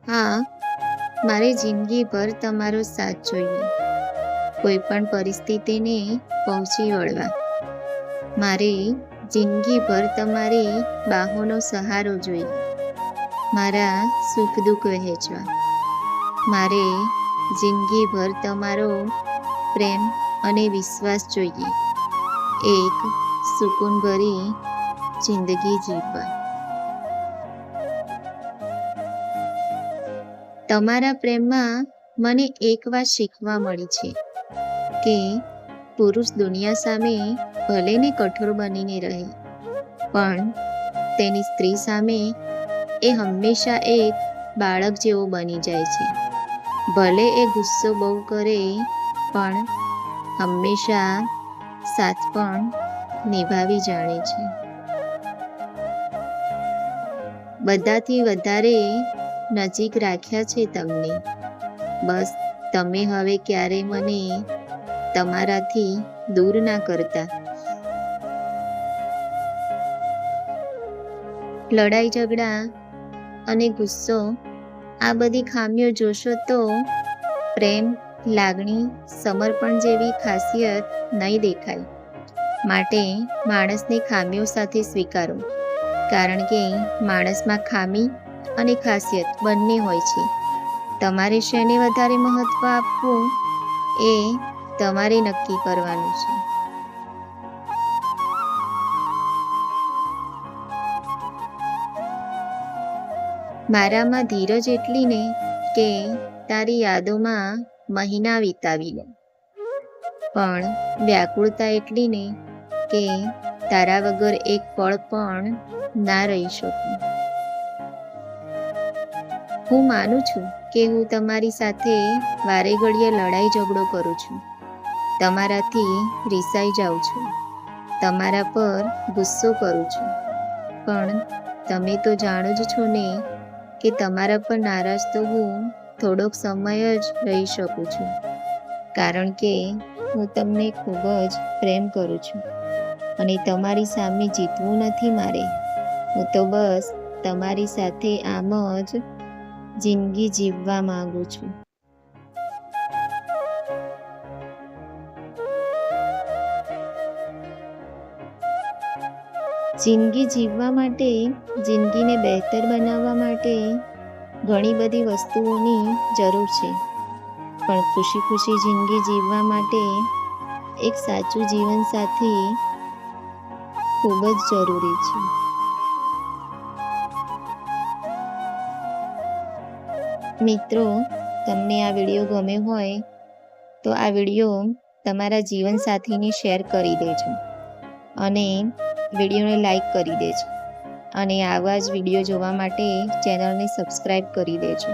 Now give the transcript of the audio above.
હા, મારે જિંદગીભર તમારો સાથ જોઈએ. કોઈ પણ પરિસ્થિતિને પહોંચી વળવા. મારે જિંદગીભર તમારી બાહોનો સહારો જોઈએ. મારા સુખ દુઃખ વહેંચવા. મારે જિંદગીભર તમારો પ્રેમ અને વિશ્વાસ જોઈએ. એક સુકૂનભરી જિંદગી જીવવા. તમારા પ્રેમમાં મને એક વાત શીખવા મળી છે કે પુરુષ દુનિયા સામે ભલે ને કઠોર બનીને રહે, પણ તેની સ્ત્રી સામે એ હંમેશા એક બાળક જેવો બની જાય છે. ભલે એ ગુસ્સો બહુ કરે, પણ હંમેશા સાથ પણ નિભાવી જાણે છે. બધાથી વધારે નજીક રાખ્યા છે તમને. બસ તમે હવે ક્યારે મને તમારાથી દૂર ના કરતા. લડાઈ ઝઘડા અને ગુસ્સો આ બધી ખામીઓ જોશો તો પ્રેમ, લાગણી, સમર્પણ જેવી ખાસિયત નહીં દેખાય. માટે માણસને ખામીઓ સાથે સ્વીકારો, કારણ કે માણસમાં ખામી અને ખાસિયત બંને હોય છે. તમારે શેને વધારે મહત્વ આપવું એ તમારે નક્કી કરવાનું છે. મારામાં ધીરજ એટલી ને કે તારી યાદોમાં મહિના વિતાવી લે, પણ વ્યાકુળતા એટલી ને કે તારા વગર એક પળ પણ ના રહી શકું. હું માનું છું કે હું તમારી સાથે વારે ઘડીએ લડાઈ ઝઘડો કરું છું, તમારાથી રિસાઈ જાઉં છું, તમારા પર ગુસ્સો કરું છું, પણ તમે તો જાણો જ છો ને કે તમારા પર નારાજ તો હું થોડોક સમય જ રહી શકું છું, કારણ કે હું તમને ખૂબ જ પ્રેમ કરું છું અને તમારી સામે જીતવું નથી મારે. હું તો બસ તમારી સાથે આમ જ જિંદગી જીવવા માંગુ છું. જિંદગી જીવવા માટે, જિંદગીને બહેતર બનાવવા માટે ઘણી બધી વસ્તુઓની જરૂર છે, પણ ખુશી ખુશી જિંદગી જીવવા માટે એક સાચું જીવનસાથી ખૂબ જ જરૂરી છે. મિત્રો, તમને આ વિડીયો ગમ્યો હોય તો આ વિડીયો તમારા જીવનસાથીને શેર કરી દેજો અને વિડીયોને લાઈક કરી દેજો અને આવા જ વિડીયો જોવા માટે ચેનલને સબસ્ક્રાઈબ કરી દેજો.